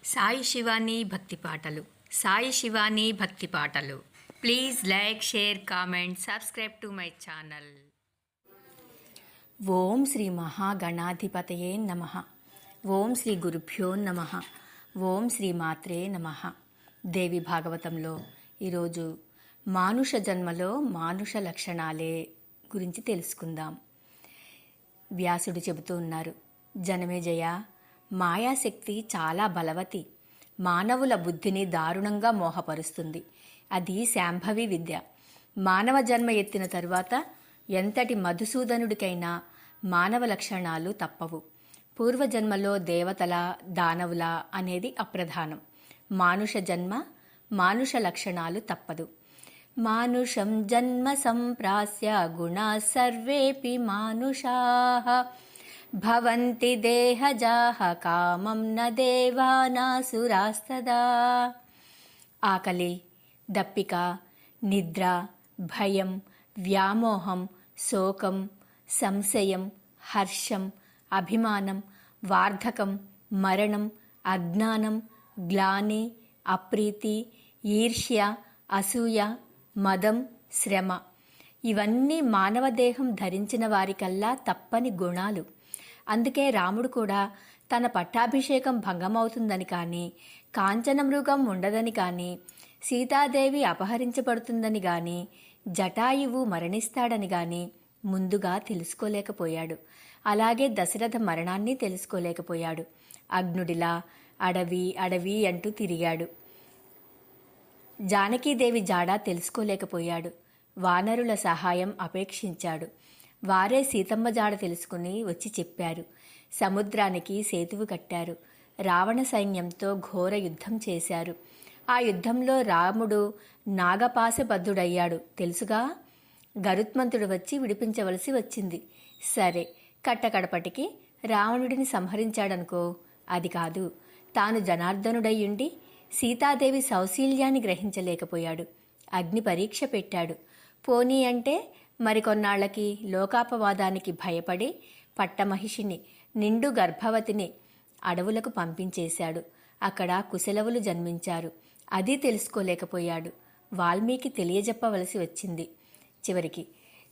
సాయి శివాని భక్తి పాటలు. సాయి శివాని భక్తి పాటలు. Please like, share, comment, subscribe to my channel. Om Shri మహాగణాధిపతయే నమః. ఓం శ్రీ గురుభ్యో నమః. ఓం శ్రీ మాత్రే నమః. దేవి భాగవతంలో ఈరోజు మానుష జన్మలో మానుష లక్షణాలే గురించి తెలుసుకుందాం. వ్యాసుడు చెబుతూ ఉన్నారు, జనమేజయ, మాయాశక్తి చాలా బలవతి. మానవుల బుద్ధిని దారుణంగా మోహపరుస్తుంది. అది శాంభవి విద్య. మానవ జన్మ ఎత్తిన తరువాత ఎంతటి మధుసూదనుడికైనా మానవ లక్షణాలు తప్పవు. పూర్వజన్మలో దేవతల, దానవుల అనేది అప్రధానం. మానుష జన్మ, మానుష లక్షణాలు తప్పదు. మానుషం జన్మ సంప్రాస్య గుణా సర్వేపి మానుషాః భవంతి దేహజాః కామం న దేవానాసురాస్తదా. ఆకలి, దప్పిక, నిద్ర, భయం, వ్యామోహం, శోకం, సంశయం, హర్షం, అభిమానం, వార్ధకం, మరణం, అజ్ఞానం, గ్లాని, అప్రీతి, ఈర్ష్య, అసూయ, మదం, శ్రమ ఇవన్నీ మానవ దేహం ధరించిన వారికల్లా తప్పని గుణాలు. అందుకే రాముడు కూడా తన పట్టాభిషేకం భంగమవుతుందని కానీ, కాంచనమృగం ఉండదని కానీ, సీతాదేవి అపహరించబడుతుందని గాని, జటాయువు మరణిస్తాడని గాని ముందుగా తెలుసుకోలేకపోయాడు. అలాగే దశరథ మరణాన్ని తెలుసుకోలేకపోయాడు. అగ్నుడిలా అడవి అడవి అంటూ తిరిగాడు. జానకీదేవి జాడ తెలుసుకోలేకపోయాడు. వానరుల సహాయం అపేక్షించాడు. వారే సీతమ్మ జాడ తెలుసుకుని వచ్చి చెప్పారు. సముద్రానికి సేతువు కట్టారు. రావణ సైన్యంతో ఘోర యుద్ధం చేశారు. ఆ యుద్ధంలో రాముడు నాగపాశబద్ధుడయ్యాడు తెలుసుగా. గరుత్మంతుడు వచ్చి విడిపించవలసి వచ్చింది. సరే, కట్టకడపటికి రావణుడిని సంహరించాడనుకో. అది కాదు, తాను జనార్దనుడయ్యుండి సీతాదేవి సౌశీల్యాన్ని గ్రహించలేకపోయాడు. అగ్ని పరీక్ష పెట్టాడు. పోనీ అంటే మరికొన్నాళ్లకి లోకాపవాదానికి భయపడి పట్టమహిషిని, నిండు గర్భవతిని అడవులకు పంపించేశాడు. అక్కడ కుశలవులు జన్మించారు. అది తెలుసుకోలేకపోయాడు. వాల్మీకి తెలియజెప్పవలసి వచ్చింది. చివరికి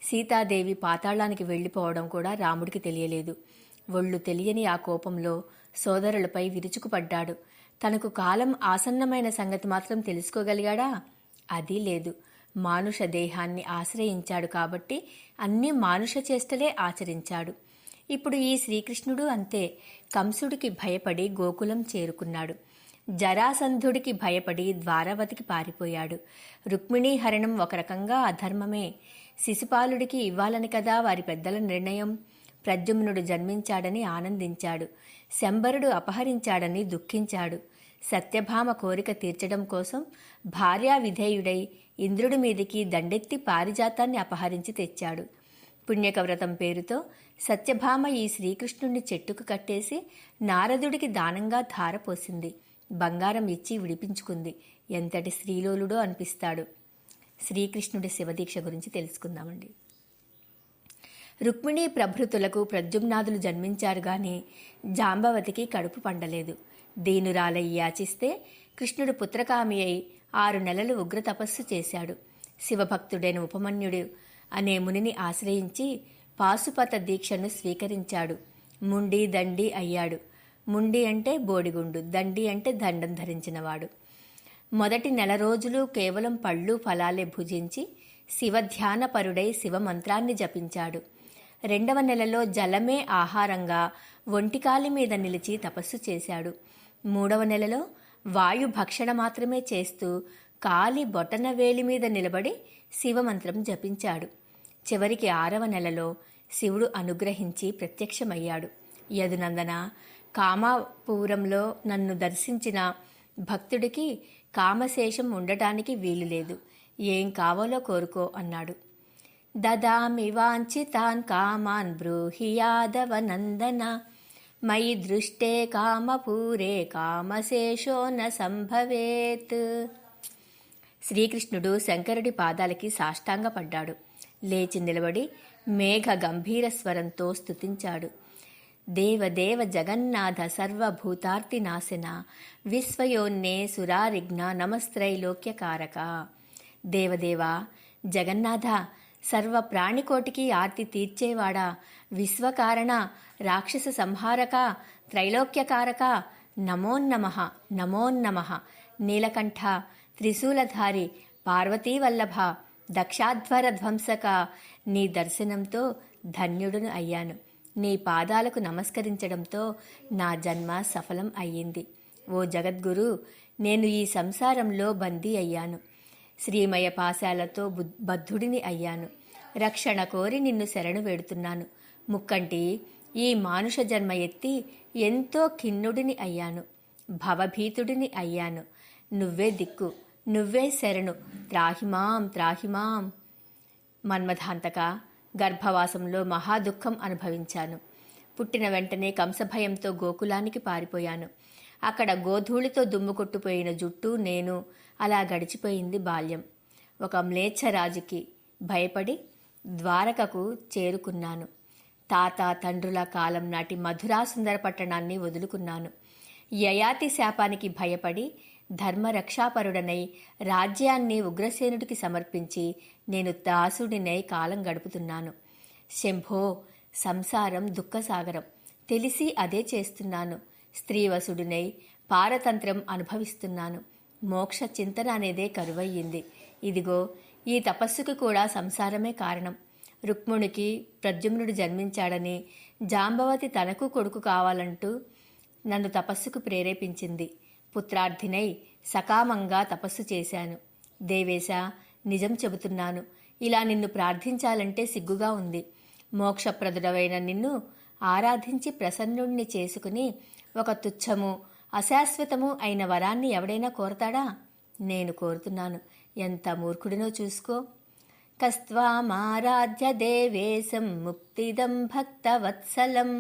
సీతాదేవి పాతాళానికి వెళ్లిపోవడం కూడా రాముడికి తెలియలేదు. ఒళ్ళు తెలియని ఆ కోపంలో సోదరులపై విరుచుకుపడ్డాడు. తనకు కాలం ఆసన్నమైన సంగతి మాత్రం తెలుసుకోగలిగాడా? అది లేదు. మానుష దేహాన్ని ఆశ్రయించాడు కాబట్టి అన్ని మానుష చేష్టలే ఆచరించాడు. ఇప్పుడు ఈ శ్రీకృష్ణుడు అంతే. కంసుడికి భయపడి గోకులం చేరుకున్నాడు. జరాసంధుడికి భయపడి ద్వారవతికి పారిపోయాడు. రుక్మిణీ హరణం ఒక రకంగా అధర్మమే. శిశుపాలుడికి ఇవ్వాలని కదా వారి పెద్దల నిర్ణయం. ప్రద్యుమ్నుడు జన్మించాడని ఆనందించాడు. శంబరుడు అపహరించాడని దుఃఖించాడు. సత్యభామ కోరిక తీర్చడం కోసం భార్యా విధేయుడై ఇంద్రుడి మీదికి దండెత్తి పారిజాతాన్ని అపహరించి తెచ్చాడు. పుణ్యకవ్రతం పేరుతో సత్యభామ ఈ శ్రీకృష్ణుణ్ణి చెట్టుకు కట్టేసి నారదుడికి దానంగా ధారపోసింది. బంగారం ఇచ్చి విడిపించుకుంది. ఎంతటి శ్రీలోలుడో అనిపిస్తాడు. శ్రీకృష్ణుడి శివదీక్ష గురించి తెలుసుకుందామండి. రుక్మిణీ ప్రభృతులకు ప్రద్యుమ్నాదులు జన్మించారు గాని జాంబవతికి కడుపు పండలేదు. దీనురాలై యాచిస్తే కృష్ణుడు పుత్రకామి అయి 6 నెలలు ఉగ్ర తపస్సు చేశాడు. శివభక్తుడైన ఉపమన్యుడు అనే మునిని ఆశ్రయించి పాశుపత దీక్షను స్వీకరించాడు. ముండి దండి అయ్యాడు. ముండి అంటే బోడిగుండు, దండి అంటే దండం ధరించినవాడు. మొదటి 1 రోజులు కేవలం పళ్ళు ఫలాలే భుజించి శివధ్యానపరుడై శివమంత్రాన్ని జపించాడు. 2వ నెలలో జలమే ఆహారంగా ఒంటికాలి మీద నిలిచి తపస్సు చేశాడు. 3వ నెలలో వాయు భక్షణ మాత్రమే చేస్తూ కాలి బొటన వేలి మీద నిలబడి శివమంత్రం జపించాడు. చివరికి 6వ నెలలో శివుడు అనుగ్రహించి ప్రత్యక్షమయ్యాడు. యదునందన, కామాపూరంలో నన్ను దర్శించిన భక్తుడికి కామశేషం ఉండటానికి వీలులేదు. ఏం కావాలో కోరుకో అన్నాడు. దదామి వాంఛితాన్ కామాన్ బ్రూహి యాదవ నందన మయి దృష్టే కామపూరే కామశేషో న సంభవేత్. శ్రీకృష్ణుడు శంకరుడి పాదాలకి సాష్టాంగపడ్డాడు. లేచి నిలబడి మేఘ గంభీర స్వరంతో స్తుతించాడు. దేవదేవ జగన్నాథ సర్వభూతార్తినాశన విశ్వయోన్నే సురారిఘ్న నమస్త్రైలోక్యకారక. దేవదేవా, జగన్నాథ, సర్వ ప్రాణికోటికి ఆర్తి తీర్చేవాడా, విశ్వకారణ, రాక్షస సంహారక, త్రైలోక్యకారక, నమోన్నమః నమోన్నమః. నీలకంఠ, త్రిశూలధారి, పార్వతీవల్లభ, దక్షాధ్వర ధ్వంసక, నీ దర్శనంతో ధన్యుడును అయ్యాను. నీ పాదాలకు నమస్కరించడంతో నా జన్మ సఫలం అయ్యింది. ఓ జగద్గురు, నేను ఈ సంసారంలో బందీ అయ్యాను. శ్రీమయ పాశాలతో బద్ధుడిని అయ్యాను. రక్షణ కోరి నిన్ను శరణు వేడుతున్నాను. ముక్కంటి, ఈ మానుష జన్మ ఎత్తి ఎంతో ఖిన్నుడిని అయ్యాను. భవభీతుడిని అయ్యాను. నువ్వే దిక్కు, నువ్వే శరణు, త్రాహిమాం త్రాహిమాం. మన్మథాంతక, గర్భవాసంలో మహాదుఃఖం అనుభవించాను. పుట్టిన వెంటనే కంసభయంతో గోకులానికి పారిపోయాను. అక్కడ గోధూళితో దుమ్ము కొట్టుపోయిన జుట్టు నేను. అలా గడిచిపోయింది బాల్యం. ఒక మ్లేచ్ఛరాజుకి భయపడి ద్వారకకు చేరుకున్నాను. తాత తండ్రుల కాలం నాటి మధురాసుందర పట్టణాన్ని వదులుకున్నాను. యయాతి శాపానికి భయపడి ధర్మరక్షాపరుడనై రాజ్యాన్ని ఉగ్రసేనుడికి సమర్పించి నేను దాసుడినై కాలం గడుపుతున్నాను. శంభో, సంసారం దుఃఖసాగరం. తెలిసి అదే చేస్తున్నాను. స్త్రీవసుడినై పారతంత్రం అనుభవిస్తున్నాను. మోక్ష చింతన అనేదే కరువయ్యింది. ఇదిగో, ఈ తపస్సుకు కూడా సంసారమే కారణం. రుక్మునికి ప్రద్యుమ్నుడు జన్మించాడని, జాంబవతి తనకు కొడుకు కావాలంటూ నన్ను తపస్సుకు ప్రేరేపించింది. పుత్రార్థినై సకామంగా తపస్సు చేశాను. దేవేశ, నిజం చెబుతున్నాను. ఇలా నిన్ను ప్రార్థించాలంటే సిగ్గుగా ఉంది. మోక్షప్రదుడవైన నిన్ను ఆరాధించి ప్రసన్నుణ్ణి చేసుకుని ఒక తుచ్చము అశాశ్వతము అయిన వరాన్ని ఎవడైనా కోరతాడా? నేను కోరుతున్నాను. ఎంత మూర్ఖుడినో చూసుకో. కస్త్వామారాధ్య దేవేశం ముక్తిదం భక్తవత్సలం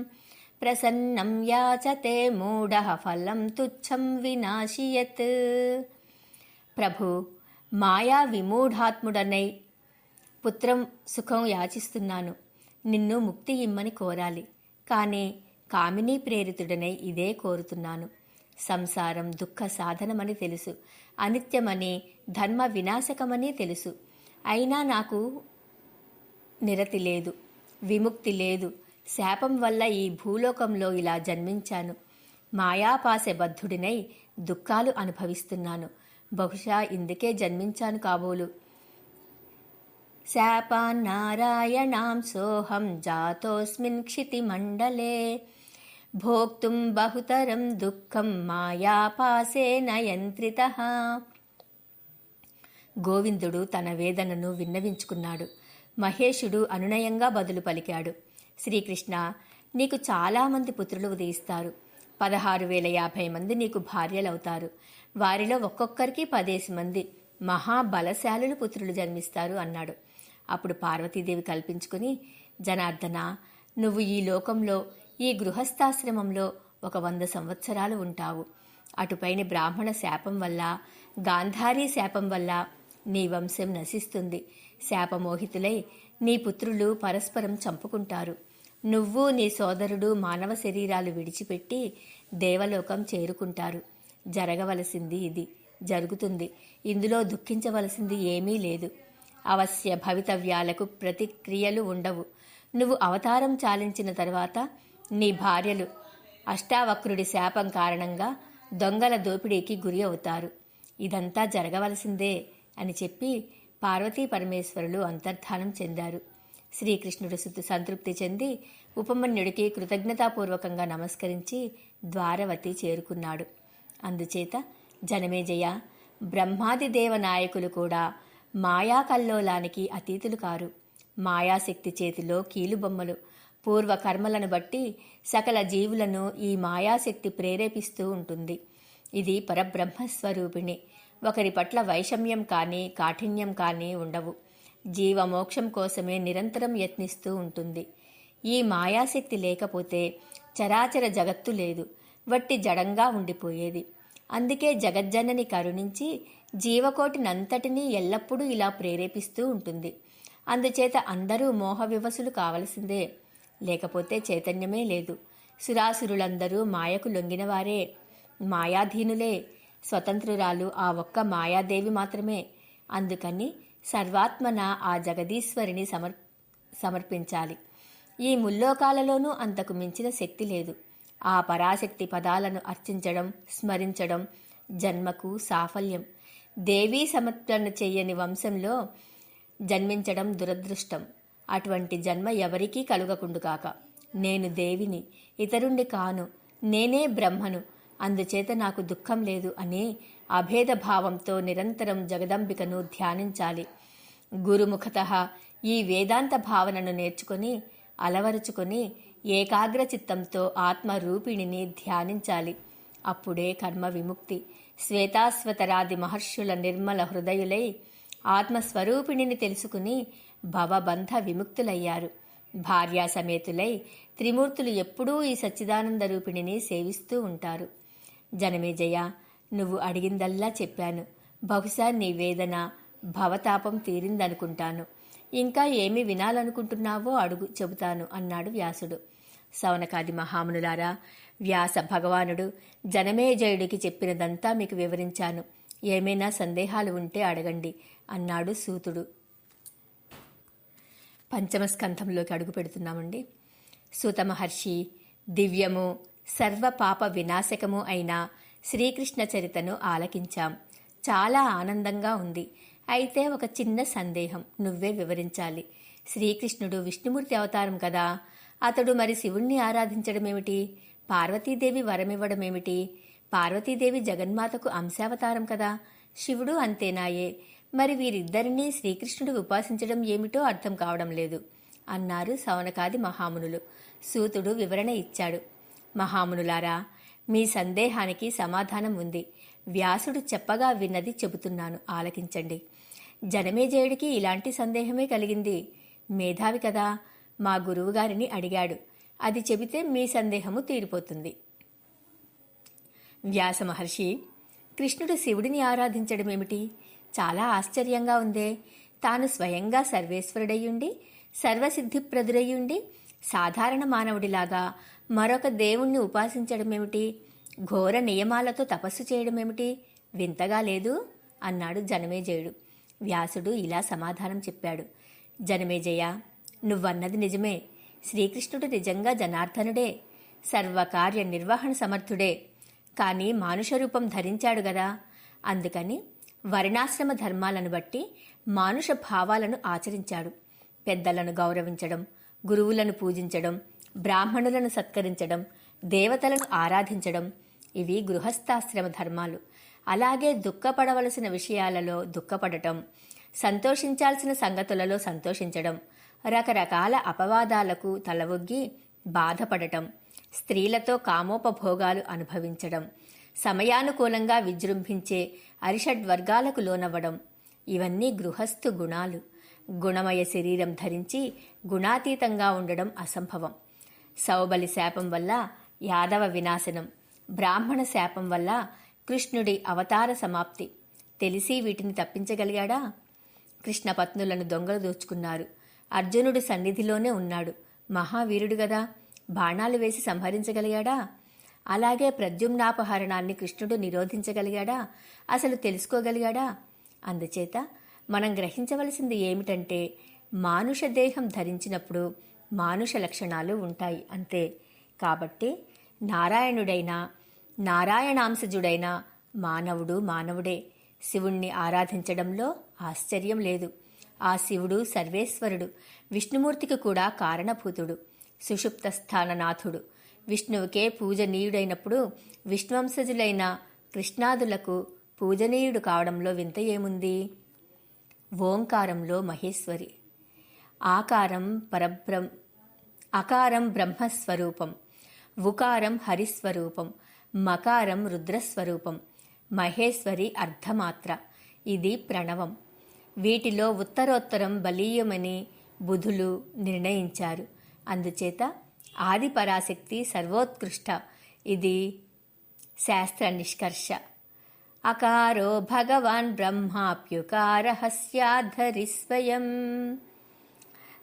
ప్రసన్నం యాచతే మూఢః ఫలం తుచ్చం వినాశియత్. ప్రభు, మాయా విమూఢాత్ముడనై పుత్రం సుఖం యాచిస్తున్నాను. నిన్ను ముక్తి ఇమ్మని కోరాలి. కానీ కామినీ ప్రేరితుడనై ఇదే కోరుతున్నాను. సంసారం దుఃఖ సాధనమని తెలుసు, అనిత్యమని, ధర్మ వినాశకమని తెలుసు. అయినా నాకు నిరతి లేదు, విముక్తి లేదు. శాపం వల్ల ఈ భూలోకంలో ఇలా జన్మించాను. మాయాపాశబద్ధుడినై దుఃఖాలు అనుభవిస్తున్నాను. బహుశా ఇందుకే జన్మించాను కాబోలు. శాపాన్నారాయణాం సోహం జాతోస్మిన్ క్షితిమండలే భోక్తుం బహుతరం దుఃఖం మాయాపాసేన యంత్రితః. గోవిందుడు తన వేదనను విన్నవించుకున్నాడు. మహేషుడు అనునయంగా బదులు పలికాడు. శ్రీకృష్ణ, నీకు చాలామంది పుత్రులు ఉదయిస్తారు. 16,050 మంది నీకు భార్యలవుతారు. వారిలో ఒక్కొక్కరికి 10 మంది మహాబలశాలులు పుత్రులు జన్మిస్తారు అన్నాడు. అప్పుడు పార్వతీదేవి కల్పించుకుని, జనార్దన, నువ్వు ఈ లోకంలో, ఈ గృహస్థాశ్రమంలో ఒక 100 సంవత్సరాలు ఉంటావు. అటుపైన బ్రాహ్మణ శాపం వల్ల, గాంధారీ శాపం వల్ల నీ వంశం నశిస్తుంది. శాపమోహితులై నీ పుత్రులు పరస్పరం చంపుకుంటారు. నువ్వు నీ సోదరుడు మానవ శరీరాలు విడిచిపెట్టి దేవలోకం చేరుకుంటారు. జరగవలసింది ఇది, జరుగుతుంది. ఇందులో దుఃఖించవలసింది ఏమీ లేదు. అవశ్య భవితవ్యాలకు ప్రతిక్రియలు ఉండవు. నువ్వు అవతారం చాలించిన తర్వాత నీ భార్యలు అష్టావక్రుడి శాపం కారణంగా దొంగల దోపిడీకి గురి అవుతారు. ఇదంతా జరగవలసిందే అని చెప్పి పార్వతీ పరమేశ్వరులు అంతర్ధానం చెందారు. శ్రీకృష్ణుడు సంతృప్తి చెంది ఉపమన్యుడికి కృతజ్ఞతాపూర్వకంగా నమస్కరించి ద్వారవతి చేరుకున్నాడు. అందుచేత జనమేజయ, బ్రహ్మాది దేవనాయకులు కూడా మాయాకల్లోలానికి అతీతులు కారు. మాయాశక్తి చేతిలో కీలుబొమ్మలు. పూర్వకర్మలను బట్టి సకల జీవులను ఈ మాయాశక్తి ప్రేరేపిస్తూ ఉంటుంది. ఇది పరబ్రహ్మస్వరూపిణి. ఒకరి పట్ల వైషమ్యం కానీ కాఠిన్యం కానీ ఉండవు. జీవమోక్షం కోసమే నిరంతరం యత్నిస్తూ ఉంటుంది. ఈ మాయాశక్తి లేకపోతే చరాచర జగత్తు లేదు, వట్టి జడంగా ఉండిపోయేది. అందుకే జగజ్జనని కరుణించి జీవకోటినంతటినీ ఎల్లప్పుడూ ఇలా ప్రేరేపిస్తూ ఉంటుంది. అందుచేత అందరూ మోహవివసులు కావలసిందే, లేకపోతే చైతన్యమే లేదు. సురాసురులందరూ మాయకు లొంగినవారే, మాయాధీనులే. స్వతంత్రురాలు ఆ ఒక్క మాయాదేవి మాత్రమే. అందుకని సర్వాత్మన ఆ జగదీశ్వరిని సమర్పించాలి. ఈ ముల్లోకాలలోనూ అంతకు మించిన శక్తి లేదు. ఆ పరాశక్తి పదాలను అర్చించడం, స్మరించడం జన్మకు సాఫల్యం. దేవీ సమర్పణ చెయ్యని వంశంలో జన్మించడం దురదృష్టం. అటువంటి జన్మ ఎవరికీ కలుగకుండుగాక. నేను దేవిని, ఇతరుణ్ణి కాను, నేనే బ్రహ్మను, అందుచేత నాకు దుఃఖం లేదు అనే అభేద భావంతో నిరంతరం జగదంబికను ధ్యానించాలి. గురుముఖతః ఈ వేదాంత భావనను నేర్చుకొని అలవరుచుకొని ఏకాగ్ర చిత్తంతో ఆత్మరూపిణిని ధ్యానించాలి. అప్పుడే కర్మ విముక్తి. శ్వేతాశ్వతరాది మహర్షుల నిర్మల హృదయులై ఆత్మస్వరూపిణిని తెలుసుకుని భవబంధ విముక్తులయ్యారు. భార్యా సమేతులై త్రిమూర్తులు ఎప్పుడూ ఈ సచ్చిదానంద రూపిణిని సేవిస్తూ ఉంటారు. జనమేజయ, నువ్వు అడిగిందల్లా చెప్పాను. బహుశా నీ వేదన, భవతాపం తీరిందనుకుంటాను. ఇంకా ఏమి వినాలనుకుంటున్నావో అడుగు, చెబుతాను అన్నాడు వ్యాసుడు. సౌనకాది మహామునులారా, వ్యాస భగవానుడు జనమేజయుడికి చెప్పినదంతా మీకు వివరించాను. ఏమైనా సందేహాలు ఉంటే అడగండి అన్నాడు సూతుడు. పంచమ స్కంధంలోకి అడుగు పెడుతున్నామండి. సూత మహర్షి దివ్యము సర్వ పాప వినాశకము అయిన శ్రీకృష్ణ చరితను ఆలకించాం. చాలా ఆనందంగా ఉంది. అయితే ఒక చిన్న సందేహం, నువ్వే వివరించాలి. శ్రీకృష్ణుడు విష్ణుమూర్తి అవతారం కదా, అతడు మరి శివుణ్ణి ఆరాధించడమేమిటి? పార్వతీదేవి వరమివ్వడమేమిటి? పార్వతీదేవి జగన్మాతకు అంశావతారం కదా, శివుడు అంతేనాయే. మరి వీరిద్దరినీ శ్రీకృష్ణుడు ఉపాసించడం ఏమిటో అర్థం కావడం లేదు అన్నారు సౌనకాది మహామునులు. సూతుడు వివరణ ఇచ్చాడు. మహామునులారా, మీ సందేహానికి సమాధానం ఉంది. వ్యాసుడు చెప్పగా విన్నది చెబుతున్నాను, ఆలకించండి. జనమేజయుడికి ఇలాంటి సందేహమే కలిగింది. మేధావి కదా, మా గురువుగారిని అడిగాడు. అది చెబితే మీ సందేహము తీరిపోతుంది. వ్యాస మహర్షి, కృష్ణుడు శివుడిని ఆరాధించడమేమిటి? చాలా ఆశ్చర్యంగా ఉందే. తాను స్వయంగా సర్వేశ్వరుడయ్యుండి, సర్వసిద్ధిప్రదుడయ్యుండి, సాధారణ మానవుడిలాగా మరొక దేవుణ్ణి ఉపాసించడమేమిటి? ఘోర నియమాలతో తపస్సు చేయడమేమిటి? వింతగా లేదు అన్నాడు జనమేజయుడు. వ్యాసుడు ఇలా సమాధానం చెప్పాడు. జనమేజయ, నువ్వన్నది నిజమే. శ్రీకృష్ణుడు నిజంగా జనార్దనుడే, సర్వకార్య నిర్వహణ సమర్థుడే. కానీ మానుష రూపం ధరించాడు గదా, అందుకని వర్ణాశ్రమ ధర్మాలను బట్టి మానుష భావాలను ఆచరించాడు. పెద్దలను గౌరవించడం, గురువులను పూజించడం, బ్రాహ్మణులను సత్కరించడం, దేవతలను ఆరాధించడం, ఇవి గృహస్థాశ్రమ ధర్మాలు. అలాగే దుఃఖపడవలసిన విషయాలలో దుఃఖపడటం, సంతోషించాల్సిన సంగతులలో సంతోషించడం, రకరకాల అపవాదాలకు తలవొగ్గి బాధపడటం, స్త్రీలతో కామోపభోగాలు అనుభవించడం, సమయానుకూలంగా విజృంభించే అరిషడ్వర్గాలకు లోనవ్వడం, ఇవన్నీ గృహస్థు గుణాలు. గుణమయ శరీరం ధరించి గుణాతీతంగా ఉండడం అసంభవం. సౌబలి శాపం వల్ల యాదవ వినాశనం, బ్రాహ్మణ శాపం వల్ల కృష్ణుడి అవతార సమాప్తి. తెలిసి వీటిని తప్పించగలిగాడా? కృష్ణపత్నులను దొంగలు దోచుకున్నారు. అర్జునుడు సన్నిధిలోనే ఉన్నాడు. మహావీరుడు గదా, బాణాలు వేసి సంహరించగలిగాడా? అలాగే ప్రద్యుమ్నాపహరణాన్ని కృష్ణుడు నిరోధించగలిగాడా? అసలు తెలుసుకోగలిగాడా? అందుచేత మనం గ్రహించవలసింది ఏమిటంటే, మానుష దేహం ధరించినప్పుడు మానుష లక్షణాలు ఉంటాయి అంతే. కాబట్టి నారాయణుడైనా నారాయణాంశజుడైన మానవుడు మానవుడే. శివుణ్ణి ఆరాధించడంలో ఆశ్చర్యం లేదు. ఆ శివుడు సర్వేశ్వరుడు, విష్ణుమూర్తికి కూడా కారణభూతుడు, సుషుప్త స్థాననాథుడు. విష్ణువుకే పూజనీయుడైనప్పుడు విష్ణువంశజులైన కృష్ణాదులకు పూజనీయుడు కావడంలో వింత ఏముంది? ఓంకారంలో మహేశ్వరి, అకారం బ్రహ్మస్వరూపం, ఉకారం హరిస్వరూపం, మకారం రుద్రస్వరూపం, మహేశ్వరి అర్ధమాత్ర. ఇది ప్రణవం. వీటిలో ఉత్తరోత్తరం బలీయమని బుధులు నిర్ణయించారు. అందుచేత ఆది పరాశక్తి సర్వోత్కృష్ట. ఇది శాస్త్ర నిష్కర్ష. అకారో భగవాన్ బ్రహ్మాప్యుకారః స్యాద్ధరి స్వయం,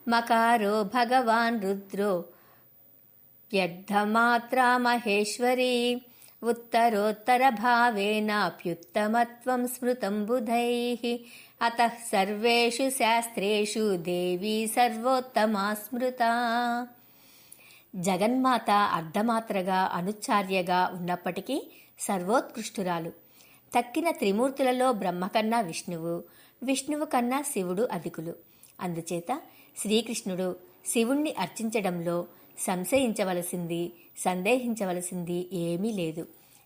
మకారో భగవాన్ రుద్రో వ్యర్థమాత్రా మహేశ్వరీ ఉత్తరోత్తరభావేనాప్యుత్తమత్వం స్మృతం బుధైః అతః సర్వేషు శాస్త్రేషు దేవీ సర్వోత్తమా స్మృతా. జగన్మాత అర్ధమాత్రగా అనుచార్యగా ఉన్నప్పటికీ సర్వోత్కృష్టురాలు. తక్కిన త్రిమూర్తులలో బ్రహ్మ కన్నా విష్ణువు, విష్ణువు కన్నా శివుడు అధికులు. అందుచేత శ్రీకృష్ణుడు శివుణ్ణి అర్చించడంలో సందేహించవలసింది ఏమీ లేదు.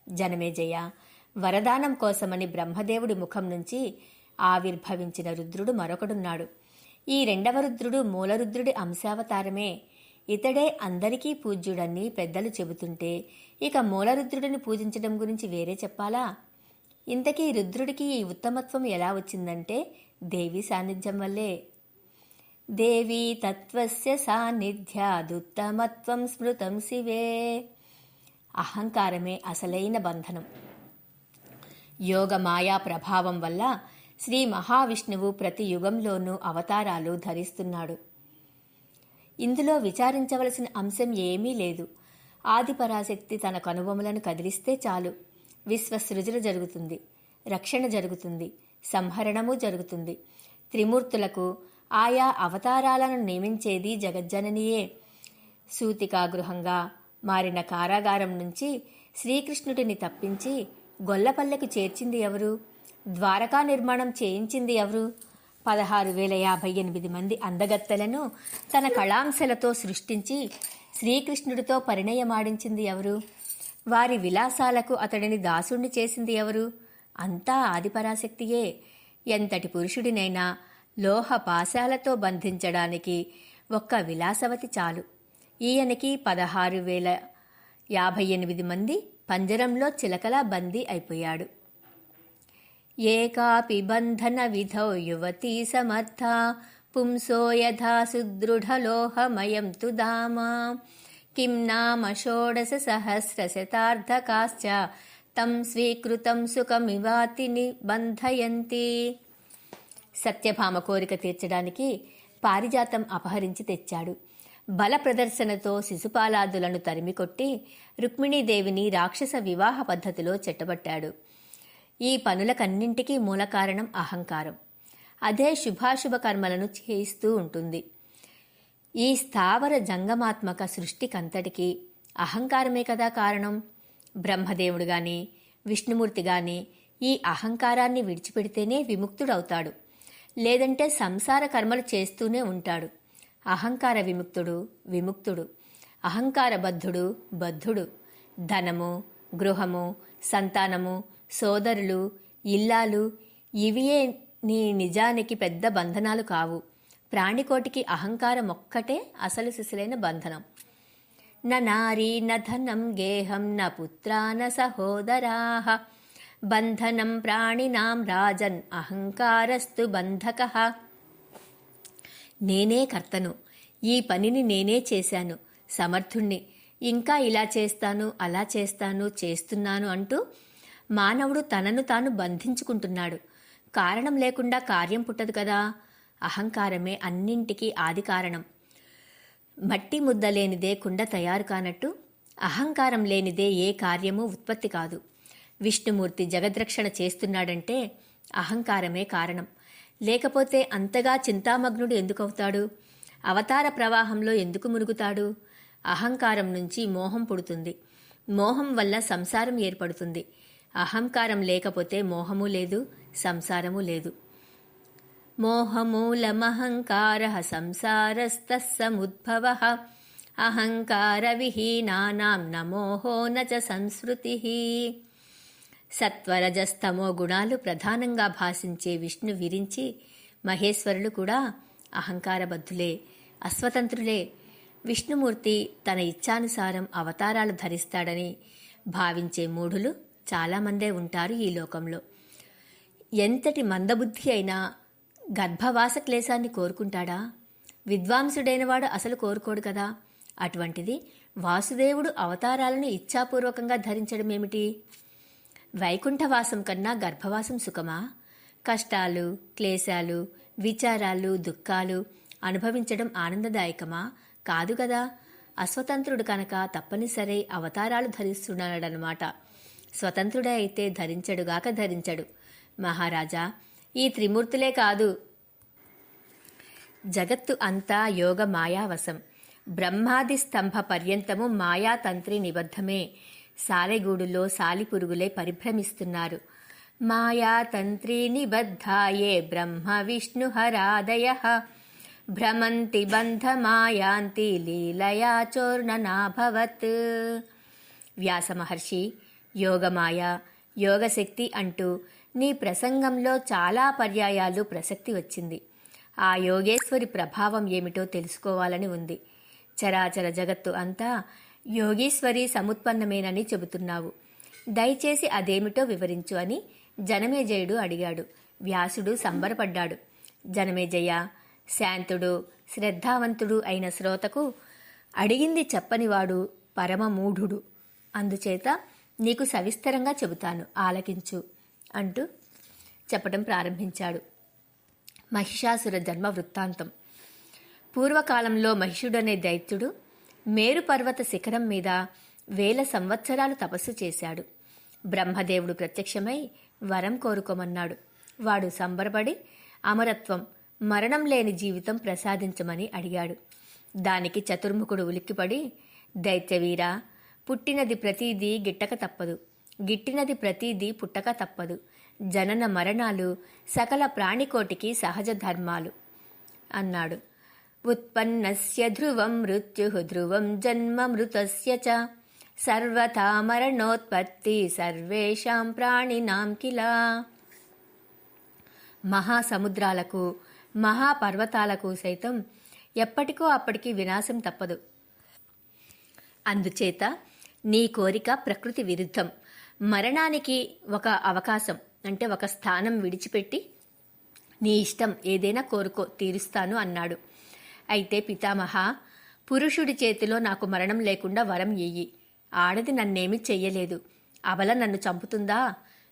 జనమేజయ, వరదానం కోసమని బ్రహ్మదేవుడి ముఖం నుంచి ఆవిర్భవించిన రుద్రుడు మరొకడున్నాడు. ఈ రెండవ రుద్రుడు మూలరుద్రుడి అంశావతారమే. ఇతడే అందరికీ పూజ్యుడని పెద్దలు చెబుతుంటే ఇక మూలరుద్రుడిని పూజించడం గురించి వేరే చెప్పాలా? ఇంతకీ రుద్రుడికి ఈ ఉత్తమత్వం ఎలా వచ్చిందంటే దేవి సాన్నిధ్యం వల్లే. దేవీ తత్వస్య సాన్నిధ్యాదుత్తమత్వం స్మృతం శివే. అహంకారమే అసలైన బంధనం. యోగ మాయా ప్రభావం వల్ల శ్రీ మహావిష్ణువు ప్రతి యుగంలోనూ అవతారాలు ధరిస్తున్నాడు. ఇందులో విచారించవలసిన అంశం ఏమీ లేదు. ఆదిపరాశక్తి తన కనుబొమలను కదిలిస్తే చాలు విశ్వసృజన జరుగుతుంది, రక్షణ జరుగుతుంది, సంహరణము జరుగుతుంది. త్రిమూర్తులకు ఆయా అవతారాలను నియమించేది జగజ్జననియే. సూతికాగృహంగా మారిన కారాగారం నుంచి శ్రీకృష్ణుడిని తప్పించి గొల్లపల్లెకు చేర్చింది ఎవరు? ద్వారకా నిర్మాణం చేయించింది ఎవరు? 16,058 మంది అందగత్తెలను తన కళాంశలతో సృష్టించి శ్రీకృష్ణుడితో పరిణయమాడించింది ఎవరు? వారి విలాసాలకు అతడిని దాసుణ్ణి చేసింది ఎవరు? అంతా ఆదిపరాశక్తియే. ఎంతటి పురుషుడినైనా లోహ పాశాలతో బంధించడానికి ఒక్క విలాసవతి చాలు. ఈయనకి 16,058 మంది పంజరంలో చిలకలా బందీ అయిపోయాడు. ఏకాపి బంధన విధౌ యువతీ సమర్థా పుంసో యథా సుదృఢలోహమయం తు దామా కిం నామ షోడశ సహస్రశతార్ధకాశ్చ తం స్వీకృతం సుఖమివాతి నిబంధయంతి. సత్యభామ కోరిక తీర్చడానికి పారిజాతం అపహరించి తెచ్చాడు. బల ప్రదర్శనతో శిశుపాలాదులను తరిమికొట్టి రుక్మిణీదేవిని రాక్షస వివాహ పద్ధతిలో చెట్టబట్టాడు. ఈ పనులకన్నింటికీ మూల కారణం అహంకారం. అదే శుభాశుభ కర్మలను చేయిస్తూ ఉంటుంది. ఈ స్థావర జంగమాత్మక సృష్టికంతటికీ అహంకారమే కదా కారణం. బ్రహ్మదేవుడు గాని విష్ణుమూర్తి గాని ఈ అహంకారాన్ని విడిచిపెడితేనే విముక్తుడవుతాడు. లేదంటే సంసార కర్మలు చేస్తూనే ఉంటాడు. అహంకార విముక్తుడు విముక్తుడు, అహంకార బద్ధుడు బద్ధుడు. ధనము, గృహము, సంతానము, సోదరులు, ఇల్లాలు ఇవియే నీ నిజానికి పెద్ద బంధనాలు కావు. ప్రాణికోటికి అహంకారం ఒక్కటే అసలు సిసలైన బంధనం. న నారీ న ధనం గేహం న పుత్రా న సహోదరాః బంధనం ప్రాణినాం రాజన్ అహంకారస్తు బంధకః. నేనే కర్తను, ఈ పనిని నేనే చేశాను, సమర్థుణ్ణి, ఇంకా ఇలా చేస్తాను అలా చేస్తాను చేస్తున్నాను అంటూ మానవుడు తనను తాను బంధించుకుంటున్నాడు. కారణం లేకుండా కార్యం పుట్టదు కదా. అహంకారమే అన్నింటికీ ఆది కారణం. మట్టి ముద్ద లేనిదే కుండ తయారు కానట్టు అహంకారం లేనిదే ఏ కార్యము ఉత్పత్తి కాదు. విష్ణుమూర్తి జగద్రక్షణ చేస్తున్నాడంటే అహంకారమే కారణం. లేకపోతే అంతగా చింతామగ్నుడు ఎందుకవుతాడు? అవతార ప్రవాహంలో ఎందుకు మునుగుతాడు? అహంకారం నుంచి మోహం పుడుతుంది. మోహం వల్ల సంసారం ఏర్పడుతుంది. అహంకారం లేకపోతే మోహము లేదు, సంసారము లేదు. మోహమూలమహంకారః సంసారస్తః సముద్భవః అహంకార విహీనానాం న మోహో న చ సంస్మృతిః. సత్వరజస్తమో గుణాలు ప్రధానంగా భాషించే విష్ణు విరించి మహేశ్వరులు కూడా అహంకారబద్ధులే, అస్వతంత్రులే. విష్ణుమూర్తి తన ఇచ్ఛానుసారం అవతారాలు ధరిస్తాడని భావించే మూఢులు చాలామందే ఉంటారు ఈ లోకంలో. ఎంతటి మందబుద్ధి అయినా గర్భవాస క్లేశాన్ని కోరుకుంటాడా? విద్వాంసుడైనవాడు అసలు కోరుకోడు కదా. అటువంటిది వాసుదేవుడు అవతారాలను ఇచ్ఛాపూర్వకంగా ధరించడమేమిటి? వైకుంఠవాసం కన్నా గర్భవాసం సుఖమా? కష్టాలు, క్లేశాలు, విచారాలు, దుఃఖాలు అనుభవించడం ఆనందదాయకమా? కాదు కదా. అస్వతంత్రుడు కనుక తప్పనిసరి అవతారాలు ధరిస్తున్నాడనమాట. స్వతంత్రుడే అయితే ధరించడుగాక ధరించడు. మహారాజా, ఈ త్రిమూర్తులే కాదు, జగత్తు అంతా యోగ మాయావశం. బ్రహ్మాది స్తంభ పర్యంతము మాయాతంత్రి నిబద్ధమే. సాలెగూడులో సాలిపురుగులే పరిభ్రమిస్తున్నారు. మాయాతంత్రి నిబద్ధాయే బ్రహ్మ విష్ణు హరాదయః భ్రమంతి బంధమాయాంతి లీలయా చోర్ణనాభవత్. వ్యాస మహర్షి, యోగమాయ, యోగశక్తి అంటూ నీ ప్రసంగంలో చాలా పర్యాయాలు ప్రసక్తి వచ్చింది. ఆ యోగేశ్వరి ప్రభావం ఏమిటో తెలుసుకోవాలని ఉంది. చరాచర జగత్తు అంతా యోగీశ్వరి సముత్పన్నమేనని చెబుతున్నావు. దయచేసి అదేమిటో వివరించు అని జనమేజయుడు అడిగాడు. వ్యాసుడు సంబరపడ్డాడు. జనమేజయ, శాంతుడు, శ్రద్ధావంతుడు అయిన శ్రోతకు అడిగింది చెప్పనివాడు పరమమూఢుడు. అందుచేత నీకు సవిస్తరంగా చెబుతాను, ఆలకించు అంటూ చెప్పడం ప్రారంభించాడు. మహిషాసుర జన్మ వృత్తాంతం. పూర్వకాలంలో మహిషుడనే దైత్యుడు మేరు పర్వత శిఖరం మీద 1000 సంవత్సరాలు తపస్సు చేశాడు. బ్రహ్మదేవుడు ప్రత్యక్షమై వరం కోరుకోమన్నాడు. వాడు సంబరపడి అమరత్వం, మరణం లేని జీవితం ప్రసాదించమని అడిగాడు. దానికి చతుర్ముఖుడు ఉలిక్కిపడి, దైత్యవీరా, పుట్టినది ప్రతీదీ గిట్టక తప్పదు, గిట్టినది ప్రతీదీ పుట్టక తప్పదు. జనన మరణాలు సకల ప్రాణికోటికి సహజ ధర్మాలు అన్నాడు. ఉత్పన్నస్య ధ్రువం మృత్యు ధ్రువం జన్మ మృతస్య చ సర్వథా మరణోత్పత్తి సర్వేషాం ప్రాణినాం కిల. మహాసముద్రాలకు, మహాపర్వతాలకు సైతం ఎప్పటికో అప్పటికి వినాశం తప్పదు. అందుచేత నీ కోరిక ప్రకృతి విరుద్ధం. మరణానికి ఒక అవకాశం, అంటే ఒక స్థానం విడిచిపెట్టి నీ ఇష్టం ఏదైనా కోరుకో, తీరుస్తాను అన్నాడు. అయితే పితామహ, పురుషుడి చేతిలో నాకు మరణం లేకుండా వరం ఇయ్యి. ఆడది నన్నేమీ చెయ్యలేదు, అబల నన్ను చంపుతుందా?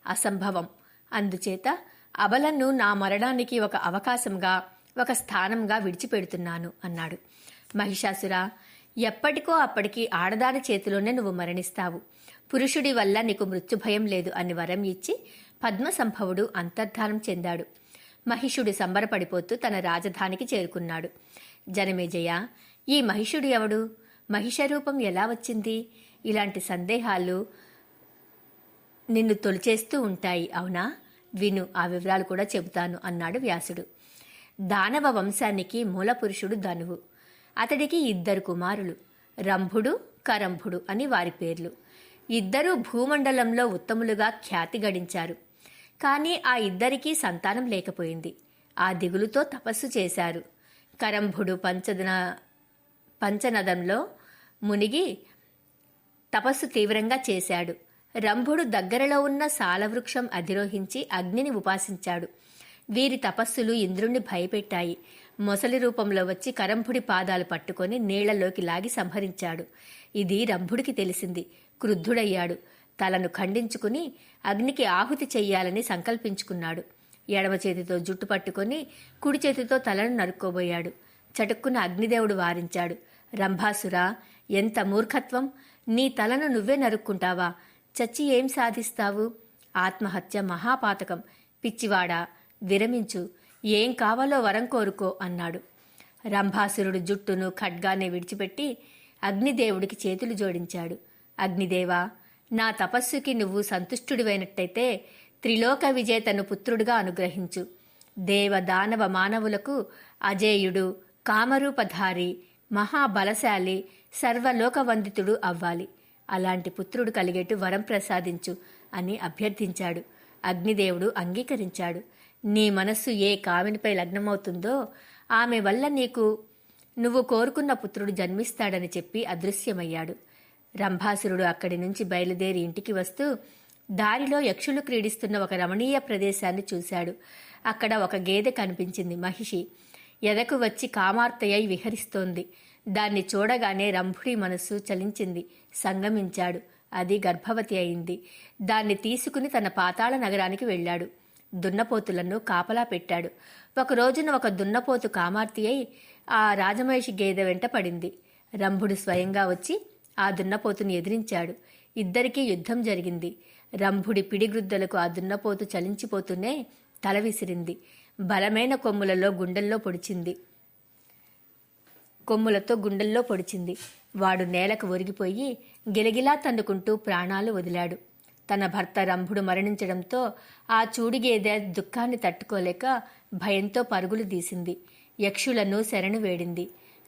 అసంభవం. అందుచేత అబలను నా మరణానికి ఒక అవకాశంగా, ఒక స్థానంగా విడిచిపెడుతున్నాను అన్నాడు. మహిషాసుర, ఎప్పటికో అప్పటికి ఆడదాని చేతిలోనే నువ్వు మరణిస్తావు. పురుషుడి వల్ల నీకు మృత్యుభయం లేదు అని వరం ఇచ్చి పద్మసంభవుడు అంతర్ధానం చెందాడు. మహిషుడు సంబరపడిపోతూ తన రాజధానికి చేరుకున్నాడు. జనమేజయ, ఈ మహిషుడు ఎవడు? మహిష రూపం ఎలా వచ్చింది? ఇలాంటి సందేహాలు నిన్ను తొలిచేస్తూ ఉంటాయి, అవునా? విను, ఆ వివరాలు కూడా చెబుతాను అన్నాడు వ్యాసుడు. దానవ వంశానికి మూలపురుషుడు ధనువు. అతడికి 2 కుమారులు, రంభుడు, కరంభుడు అని వారి పేర్లు. ఇద్దరూ భూమండలంలో ఉత్తములుగా ఖ్యాతి గడించారు. కానీ ఆ ఇద్దరికీ సంతానం లేకపోయింది. ఆ దిగులుతో తపస్సు చేశారు. కరంభుడు పంచనదంలో మునిగి తపస్సు తీవ్రంగా చేశాడు. రంభుడు దగ్గరలో ఉన్న సాలవృక్షం అధిరోహించి అగ్నిని ఉపాసించాడు. వీరి తపస్సులు ఇంద్రుణ్ణి భయపెట్టాయి. మొసలి రూపంలో వచ్చి కరంభుడి పాదాలు పట్టుకొని నీళ్లలోకి లాగి సంహరించాడు. ఇది రంభుడికి తెలిసింది. క్రుద్ధుడయ్యాడు. తలను ఖండించుకుని అగ్నికి ఆహుతి చెయ్యాలని సంకల్పించుకున్నాడు. ఎడమ చేతితో జుట్టు పట్టుకొని కుడి చేతితో తలను నరుక్కోబోయాడు. చటుక్కున అగ్నిదేవుడు వారించాడు. రంభాసురా, ఎంత మూర్ఖత్వం! నీ తలను నువ్వే నరుక్కుంటావా? చచ్చి ఏం సాధిస్తావు? ఆత్మహత్య మహాపాతకం. పిచ్చివాడా, విరమించు, ఏం కావాలో వరం కోరుకో అన్నాడు. రంభాసురుడు జుట్టును ఖడ్గానే విడిచిపెట్టి అగ్నిదేవుడికి చేతులు జోడించాడు. అగ్నిదేవా, నా తపస్సుకి నువ్వు సంతుష్టుడివైనట్టయితే త్రిలోక విజేతను పుత్రుడుగా అనుగ్రహించు. దేవ దానవ మానవులకు అజేయుడు, కామరూపధారి, మహాబలశాలి, సర్వలోకవందితుడు అవ్వాలి. అలాంటి పుత్రుడు కలిగేట్టు వరం ప్రసాదించు అని అభ్యర్థించాడు. అగ్నిదేవుడు అంగీకరించాడు. నీ మనస్సు ఏ కామినిపై లగ్నమవుతుందో ఆమె వల్ల నువ్వు కోరుకున్న పుత్రుడు జన్మిస్తాడని చెప్పి అదృశ్యమయ్యాడు. రంభాసురుడు అక్కడి నుంచి బయలుదేరి ఇంటికి వస్తూ దారిలో యక్షులు క్రీడిస్తున్న ఒక రమణీయ ప్రదేశాన్ని చూశాడు. అక్కడ ఒక గేదె కనిపించింది. మహిషి ఎదకు వచ్చి కామార్తెయై విహరిస్తోంది. దాన్ని చూడగానే రంభుడి మనస్సు చలించింది. సంగమించాడు. అది గర్భవతి అయింది. దాన్ని తీసుకుని తన పాతాళ నగరానికి వెళ్ళాడు. దున్నపోతులను కాపలా పెట్టాడు. ఒక రోజున ఒక దున్నపోతు కామార్తి అయి ఆ రాజమహిషి గేదె వెంట పడింది. రంభుడు స్వయంగా వచ్చి ఆ దున్నపోతును ఎదిరించాడు. ఇద్దరికీ యుద్ధం జరిగింది. రంభుడి పిడిగ్రుద్దలకు ఆ దున్నపోతు చలించిపోతూనే తల విసిరింది. బలమైన కొమ్ములతో గుండెల్లో పొడిచింది. వాడు నేలకు ఒరిగిపోయి గిలగిలా తన్నుకుంటూ ప్రాణాలు వదిలాడు. తన భర్త రంభుడు మరణించడంతో ఆ చూడిగేదె దుఃఖాన్ని తట్టుకోలేక భయంతో పరుగులు తీసింది. యక్షులను శరణు వేడింది.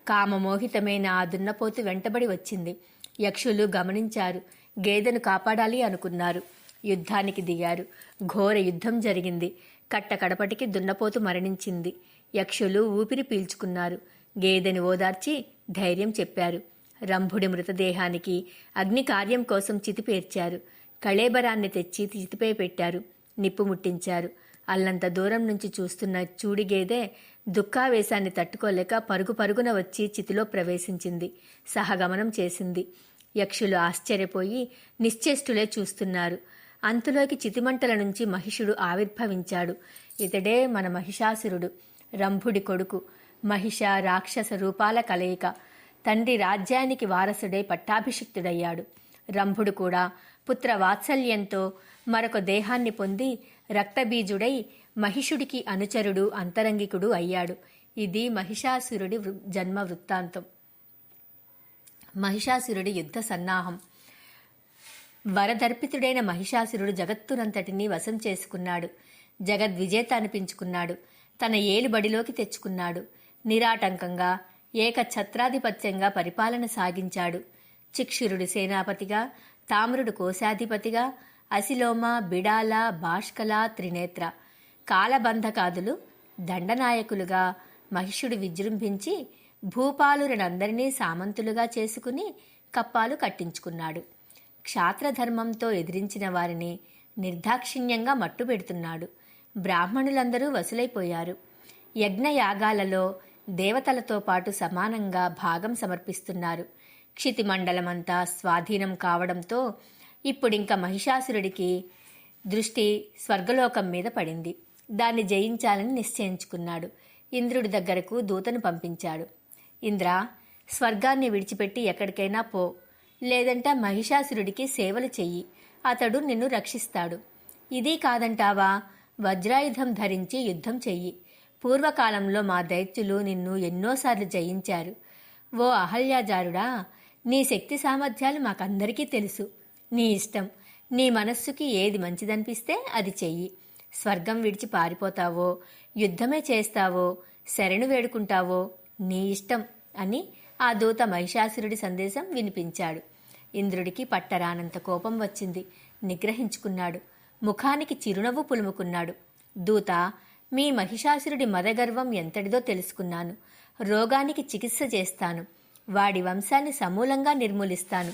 కామమోహితమైన ఆ దున్నపోతు వెంటబడి వచ్చింది. యక్షులు గమనించారు. గేదెను కాపాడాలి అనుకున్నారు. యుద్ధానికి దిగారు. ఘోర యుద్ధం జరిగింది. కట్టకడపటికి దున్నపోతు మరణించింది. యక్షులు ఊపిరి పీల్చుకున్నారు. గేదెని ఓదార్చి ధైర్యం చెప్పారు. రంభుడి మృతదేహానికి అగ్ని కార్యం కోసం చితి పేర్చారు. కళేబరాన్ని తెచ్చి చితిపై పెట్టారు. నిప్పు ముట్టించారు. అల్లంత దూరం నుంచి చూస్తున్న చూడిగేదె దుఃఖావేశాన్ని తట్టుకోలేక పరుగు పరుగున వచ్చి చితిలో ప్రవేశించింది. సహగమనం చేసింది. యక్షులు ఆశ్చర్యపోయి నిశ్చేష్టులే చూస్తున్నారు. అంతులోకి చితిమంటల నుంచి మహిషుడు ఆవిర్భవించాడు. ఇతడే మన మహిషాసురుడు, రంభుడి కొడుకు. మహిష రాక్షస రూపాల కలయిక. తండ్రి రాజ్యానికి వారసుడై పట్టాభిషిక్తుడయ్యాడు. రంభుడు కూడా పుత్ర వాత్సల్యంతో మరొక దేహాన్ని పొంది రక్తబీజుడై మహిషుడికి అనుచరుడు, అంతరంగికుడు అయ్యాడు. ఇది మహిషాసురుడి జన్మ వృత్తాంతం. మహిషాసురుడి యుద్ధ సన్నాహం. వరదర్పితుడైన మహిషాసురుడు జగత్తునంతటినీ వశం చేసుకున్నాడు. జగద్విజేత అనిపించుకున్నాడు. తన ఏలుబడిలోకి తెచ్చుకున్నాడు. నిరాటంకంగా ఏకఛత్రాధిపత్యంగా పరిపాలన సాగించాడు. చిక్షురుడు సేనాపతిగా, తామ్రుడు కోశాధిపతిగా, అసిలోమ, బిడాల, బాష్కల, త్రినేత్ర, కాలబంధకాదులు దండనాయకులుగా మహిషుడు విజృంభించి భూపాలురనందరినీ సామంతులుగా చేసుకుని కప్పాలు కట్టించుకున్నాడు. క్షాత్రధర్మంతో ఎదిరించిన వారిని నిర్దాక్షిణ్యంగా మట్టుపెడుతున్నాడు. బ్రాహ్మణులందరూ వసులైపోయారు. యజ్ఞయాగాలలో దేవతలతో పాటు సమానంగా భాగం సమర్పిస్తున్నారు. క్షితిమండలమంతా స్వాధీనం కావడంతో ఇప్పుడింక మహిషాసురుడికి దృష్టి స్వర్గలోకం మీద పడింది. దాన్ని జయించాలని నిశ్చయించుకున్నాడు. ఇంద్రుడి దగ్గరకు దూతను పంపించాడు. ఇంద్ర, స్వర్గాన్ని విడిచిపెట్టి ఎక్కడికైనా పో, లేదంటే మహిషాసురుడికి సేవలు చెయ్యి. అతడు నిన్ను రక్షిస్తాడు. ఇదీ కాదంటావా, వజ్రాయుధం ధరించి యుద్ధం చెయ్యి. పూర్వకాలంలో మా దైత్యులు నిన్ను ఎన్నోసార్లు జయించారు. ఓ అహల్యాజారుడా, నీ శక్తి సామర్థ్యాలు మాకందరికీ తెలుసు. నీ ఇష్టం. నీ మనస్సుకి ఏది మంచిదనిపిస్తే అది చెయ్యి. స్వర్గం విడిచి పారిపోతావో, యుద్ధమే చేస్తావో, శరణు వేడుకుంటావో నీ ఇష్టం అని ఆ దూత మహిషాసురుడి సందేశం వినిపించాడు. ఇంద్రుడికి పట్టరానంత కోపం వచ్చింది. నిగ్రహించుకున్నాడు. ముఖానికి చిరునవ్వు పులుముకున్నాడు. దూత, మీ మహిషాసురుడి మదగర్వం ఎంతటిదో తెలుసుకున్నాను. రోగానికి చికిత్స చేస్తాను. వాడి వంశాన్ని సమూలంగా నిర్మూలిస్తాను.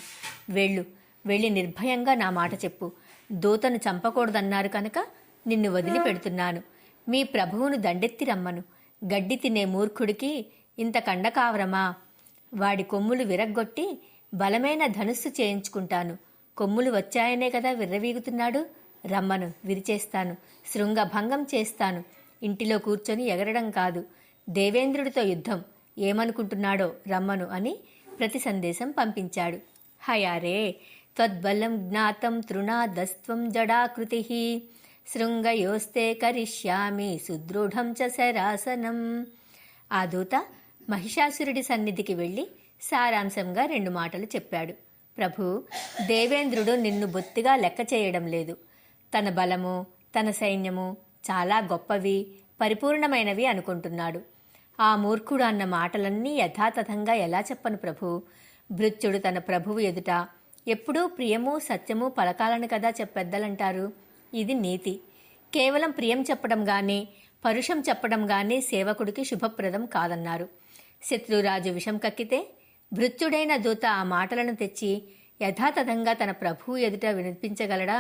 వెళ్ళి నిర్భయంగా నా మాట చెప్పు. దూతను చంపకూడదన్నారు కనుక నిన్ను వదిలిపెడుతున్నాను. మీ ప్రభువును దండెత్తి రమ్మను. గడ్డి తినే మూర్ఖుడికి ఇంత కండకావరమా? వాడి కొమ్ములు విరగ్గొట్టి బలమైన ధనుస్సు చేయించుకుంటాను. కొమ్ములు వచ్చాయనే కదా విర్రవీగుతున్నాడు. రమ్మను, విరిచేస్తాను. శృంగభంగం చేస్తాను. ఇంటిలో కూర్చొని ఎగరడం కాదు, దేవేంద్రుడితో యుద్ధం. ఏమనుకుంటున్నాడో రమ్మను అని ప్రతి సందేశం పంపించాడు. హయారే త్వద్బలం జ్ఞాతం తృణాదస్త్వం జడాకృతి శృంగయోస్తే కరిష్యామి సుదృఢం చ శరాసనం. ఆ దూత మహిషాసురుడి సన్నిధికి వెళ్ళి సారాంశంగా 2 మాటలు చెప్పాడు. ప్రభు, దేవేంద్రుడు నిన్ను బొత్తిగా లెక్క చేయడం లేదు. తన బలము, తన సైన్యము చాలా గొప్పవి, పరిపూర్ణమైనవి అనుకుంటున్నాడు. ఆ మూర్ఖుడు అన్న మాటలన్నీ యథాతథంగా ఎలా చెప్పను ప్రభు? భృత్యుడు తన ప్రభువు ఎదుట ఎప్పుడూ ప్రియము సత్యము పలకాలను కదా పెద్దలంటారు. ఇది నీతి. కేవలం ప్రియం చెప్పడం గానీ పరుషం చెప్పడం గానీ సేవకుడికి శుభప్రదం కాదన్నారు. శత్రురాజు విషం కక్కితే భృత్యుడైన దూత ఆ మాటలను తెచ్చి యథాతథంగా తన ప్రభువు ఎదుట వినిపించగలడా?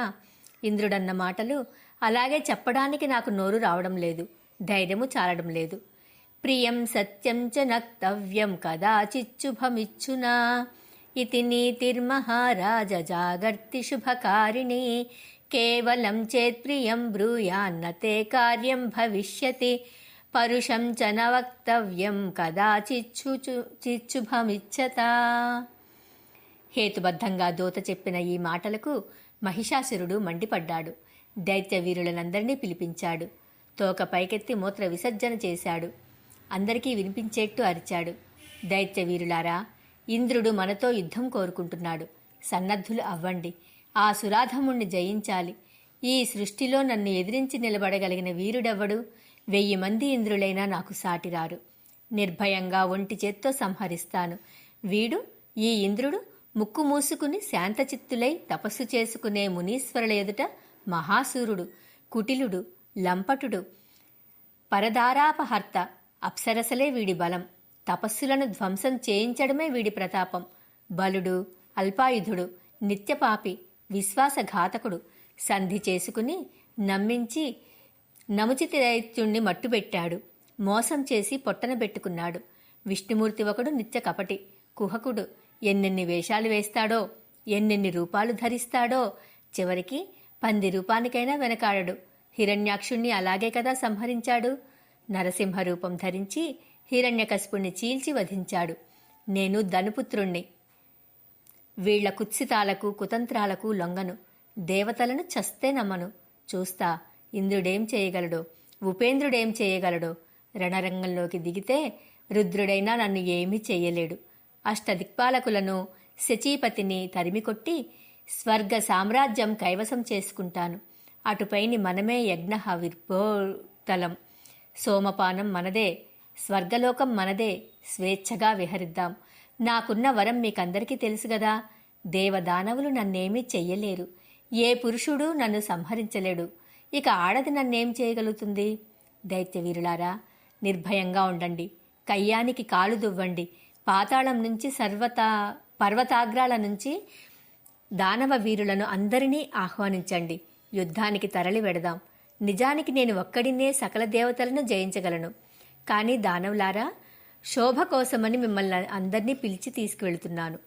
ఇంద్రుడన్న మాటలు అలాగే చెప్పడానికి నాకు నోరు రావడం లేదు, ధైర్యము చాలడం లేదు. ప్రియం సత్యం చ నక్తవ్యం కదాచిచ్చుభమిచ్చునా ఇతి నీతిర్మహారాజ జాగర్తి శుభకారిణి కేవలం చేత్ ప్రియం బ్రూయాన్నతే కార్యం భవిష్యతి పరుషం చ న వక్తవ్యం కదాచిచ్చుభమిచ్చత. హేతుబద్ధంగా దూత చెప్పిన ఈ మాటలకు మహిషాసురుడు మండిపడ్డాడు. దైత్య వీరులనందరినీ పిలిపించాడు. తోక పైకెత్తి మూత్ర విసర్జన చేశాడు. అందరికీ వినిపించేట్టు అరిచాడు. దైత్య వీరులారా, ఇంద్రుడు మనతో యుద్ధం కోరుకుంటున్నాడు. సన్నద్ధులు అవ్వండి. ఆ సురాధముణ్ణి జయించాలి. ఈ సృష్టిలో నన్ను ఎదిరించి నిలబడగలిగిన వీరుడెవ్వడు? 1000 మంది ఇంద్రులైనా నాకు సాటిరారు. నిర్భయంగా ఒంటి చేత్తో సంహరిస్తాను. వీడు, ఈ ఇంద్రుడు, ముక్కు మూసుకుని శాంతచిత్తులై తపస్సు చేసుకునే మునీశ్వరుల ఎదుట మహాసూరుడు, కుటిలుడు, లంపటుడు, పరదారాపహర్త. అప్సరసలే వీడి బలం. తపస్సులను ధ్వంసం చేయించడమే వీడి ప్రతాపం. బలుడు, అల్పాయుధుడు, నిత్యపాపి, విశ్వాసఘాతకుడు. సంధి చేసుకుని నమ్మించి నముచిత దైత్యుణ్ణి మట్టుబెట్టాడు. మోసం చేసి పొట్టన పెట్టుకున్నాడు. విష్ణుమూర్తి ఒకడు నిత్య కపటి, కుహకుడు. ఎన్నెన్ని వేషాలు వేస్తాడో, ఎన్నెన్ని రూపాలు ధరిస్తాడో. చివరికి పంది రూపానికైనా వెనకాడడు. హిరణ్యాక్షుణ్ణి అలాగే కదా సంహరించాడు. నరసింహ రూపం ధరించి హిరణ్యకశిపుణ్ణి చీల్చి వధించాడు. నేను ధనుపుత్రుణ్ణి. వీళ్ల కుత్సితాలకు కుతంత్రాలకు లొంగను. దేవతలను చస్తే నమ్మను. చూస్తా ఇంద్రుడేం చేయగలడో, ఉపేంద్రుడేం చేయగలడో. రణరంగంలోకి దిగితే రుద్రుడైనా నన్ను ఏమీ చెయ్యలేడు. అష్టదిక్పాలకులను, శచీపతిని తరిమికొట్టి స్వర్గ సామ్రాజ్యం కైవసం చేసుకుంటాను. అటుపైని మనమే యజ్ఞ విర్భోతలం. సోమపానం మనదే, స్వర్గలోకం మనదే. స్వేచ్ఛగా విహరిద్దాం. నాకున్న వరం మీకందరికీ తెలుసు గదా. దేవదానవులు నన్నేమీ చెయ్యలేరు. ఏ పురుషుడు నన్ను సంహరించలేడు. ఇక ఆడది నన్నేం చేయగలుగుతుంది? దైత్యవీరులారా, నిర్భయంగా ఉండండి. కయ్యానికి కాలు దువ్వండి. పాతాళం నుంచి పర్వతాగ్రాల నుంచి దానవ వీరులను అందరినీ ఆహ్వానించండి. యుద్ధానికి తరలి వెడదాం. నిజానికి నేను ఒక్కడినే సకల దేవతలను జయించగలను. కానీ దానవులారా, శోభ కోసమని మిమ్మల్ని అందరినీ పిలిచి తీసుకువెళ్తున్నాను.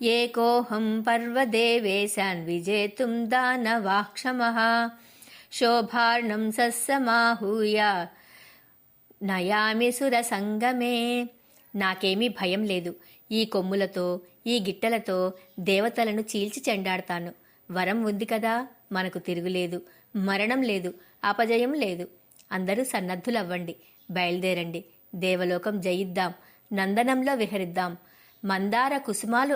ఏకోహం పర్వదేవేశాన్ విజేతుం దానవాక్షమః శోభార్ణం సస్సమాహూయ నయామి సురసంగమే. నాకేమీ భయం లేదు. ఈ కొమ్ములతో, ఈ గిట్టలతో దేవతలను చీల్చి చెండాడతాను. వరం ఉంది కదా, మనకు తిరుగులేదు. మరణం లేదు, అపజయం లేదు. అందరూ సన్నద్ధులవ్వండి. బయలుదేరండి. దేవలోకం జయిద్దాం. నందనంలో విహరిద్దాం. మందార కుసుమాలు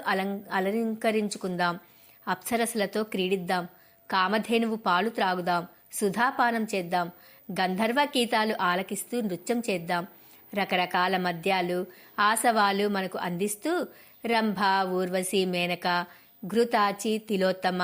అలంకరించుకుందాం. అప్సరసలతో క్రీడిద్దాం. కామధేనువు పాలు త్రాగుదాం. సుధాపానం చేద్దాం. గంధర్వ గీతాలు ఆలకిస్తూ నృత్యం చేద్దాం. రకరకాల మద్యాలు, ఆసవాలు మనకు అందిస్తూ రంభ, ఊర్వశి, మేనక, ఘృతాచి, తిలోత్తమ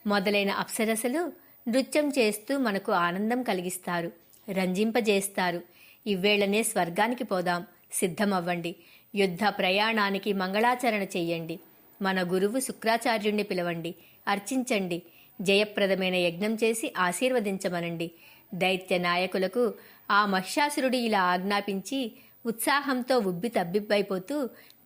మొదలైన అప్సరసలు నృత్యం చేస్తూ మనకు ఆనందం కలిగిస్తారు, రంజింపజేస్తారు. ఇవ్వేళనే స్వర్గానికి పోదాం. సిద్ధమవ్వండి. యుద్ధ ప్రయాణానికి మంగళాచరణ చెయ్యండి. మన గురువు శుక్రాచార్యుణ్ణి పిలవండి. అర్చించండి. జయప్రదమైన యజ్ఞం చేసి ఆశీర్వదించమనండి. దైత్య నాయకులకు ఆ మహిషాసురుడు ఇలా ఆజ్ఞాపించి ఉత్సాహంతో ఉబ్బి తబ్బిబ్బైపోతూ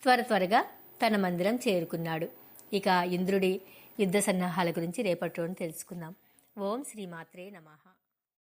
త్వరగా తన మందిరం చేరుకున్నాడు. ఇక ఇంద్రుడి యుద్ధ సన్నాహాల గురించి రేపటి రోజున తెలుసుకుందాం. ఓం శ్రీమాత్రే నమః.